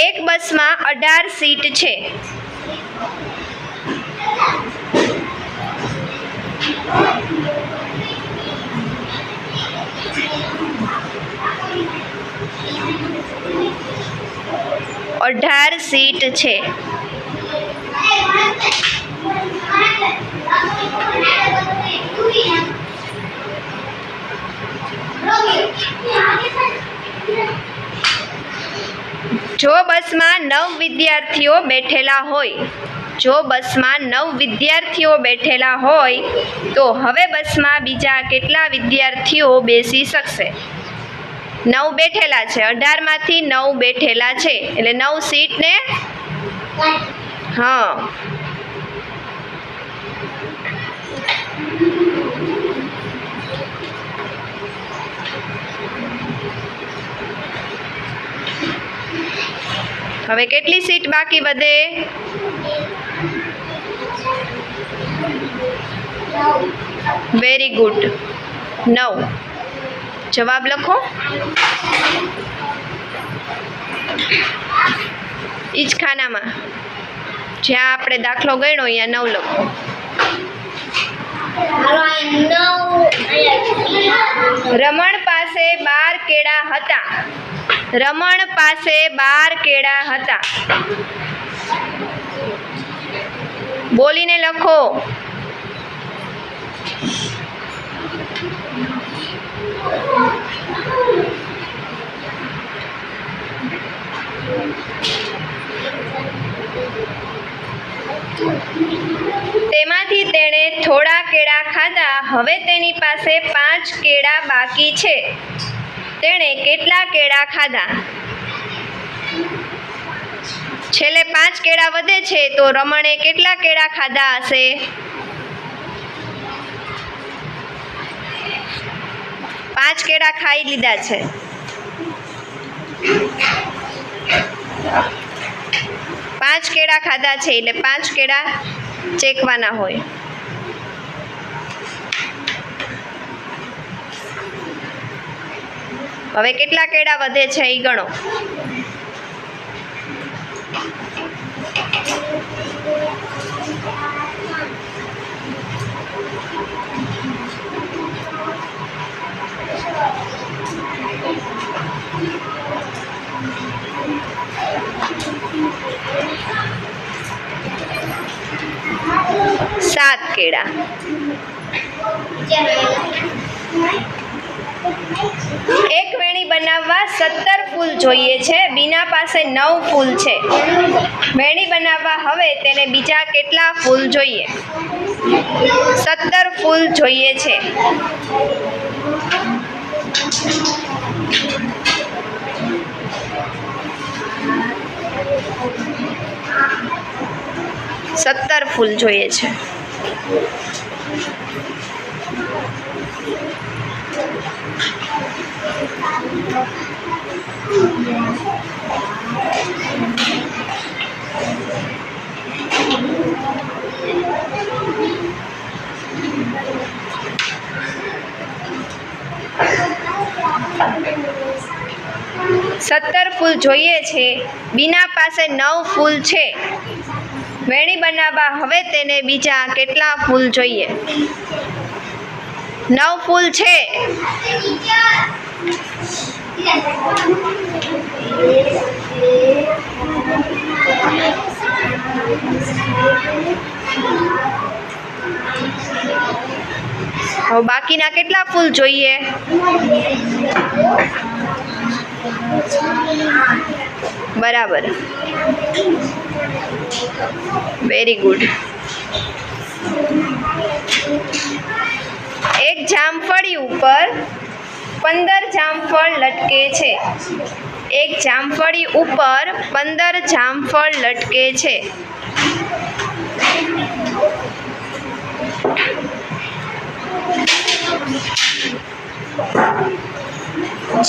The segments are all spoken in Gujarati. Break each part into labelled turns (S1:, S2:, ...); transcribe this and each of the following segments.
S1: એક બસમાં 18 સીટ છે. જો બસમાં 9 વિદ્યાર્થીઓ બેઠેલા હોય તો હવે બસમાં બીજા કેટલા વિદ્યાર્થીઓ બેસી શકશે? 9 બેઠેલા છે, 18 માંથી 9 બેઠેલા છે એટલે 9 સીટ ને હવે કેટલી સીટ બાકી વધે? 9. Very good, 9. જવાબ લખો. ઈ જ ખાનામાં જ્યાં આપણે દાખલો ગણ્યો અહીંયા 9 લખો. રમણ પાસે 12 કેળા હતા. બોલીને લખો. તેમાંથી તેણે થોડા કેળા ખાધા. હવે તેની પાસે 5 કેળા બાકી છે. તેણે કેટલા કેળા ખાધા? છેલ્લે 5 કેળા વધે છે તો રમણે કેટલા કેળા ખાધા હશે? 5 કેળા ખાઈ લીધા છે. 5 કેળા ખાધા છે એટલે 5 કેળા ચેકવાના હોય. હવે કેટલા કેળા વધે છે એ ગણો. સાત કેળા. એક વેણી બનાવવા 17 ફૂલ જોઈએ છે. બીના પાસે 9 ફૂલ છે. વેણી બનાવવા હવે તેને બીજા કેટલા ફૂલ જોઈએ? 17 ફૂલ જોઈએ છે. સત્તર ફૂલ જોઈએ છે. બીના પાસે 9 ફૂલ છે. વેણી બનાવવા હવે તેને બીજા કેટલા ફૂલ જોઈએ? 9 ફૂલ છે. હવે બાકીના કેટલા ફૂલ જોઈએ? બરાબર, વેરી ગુડ. એક જામફળી ઉપર 15 જામફળ લટકે છે. એક જામફળી ઉપર 15 જામફળ લટકે છે.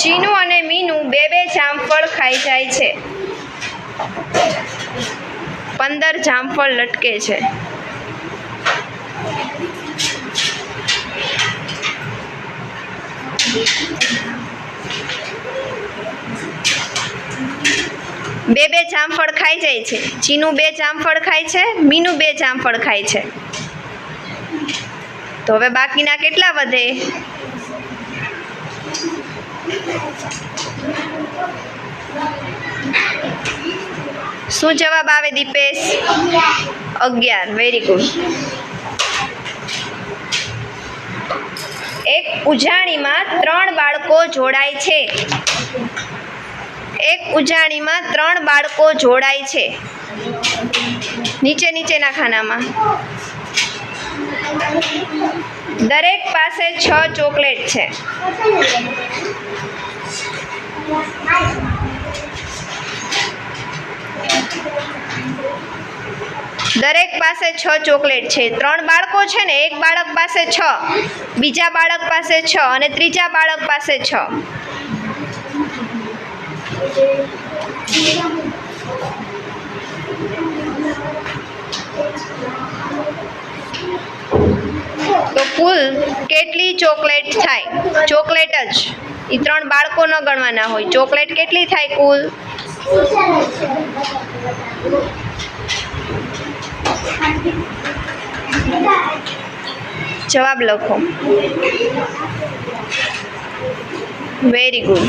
S1: ચીનુ અને મીનુ બે જામફળ ખાઈ જાય છે. 15 જામફળ લટકે છે. બે જામફળ ખાઈ જાય છે. ચીનું 2 જામફળ ખાય છે, મીનું 2 જામફળ ખાય છે. તો હવે બાકીના કેટલા વધે? શું જવાબ આવે દીપેશ? 11. Very good. એક ઉજાણીમાં 3 બાળકો જોડાય છે. એક ઉજાણીમાં 3 બાળકો જોડાય છે. નીચેના ખાનામાં દરેક પાસે 6 ચોકલેટ છે. દરેક પાસે 6 ચોકલેટ છે. 3 બાળકો છે ને, એક બાળક પાસે 6, બીજા બાળક પાસે 6 અને ત્રીજા બાળક પાસે 6. તો કુલ કેટલી ચોકલેટ થાય? ચોકલેટ જ, એ 3 બાળકો ન ગણવાના હોય. ચોકલેટ કેટલી થાય કુલ? જવાબ લખો. Very good.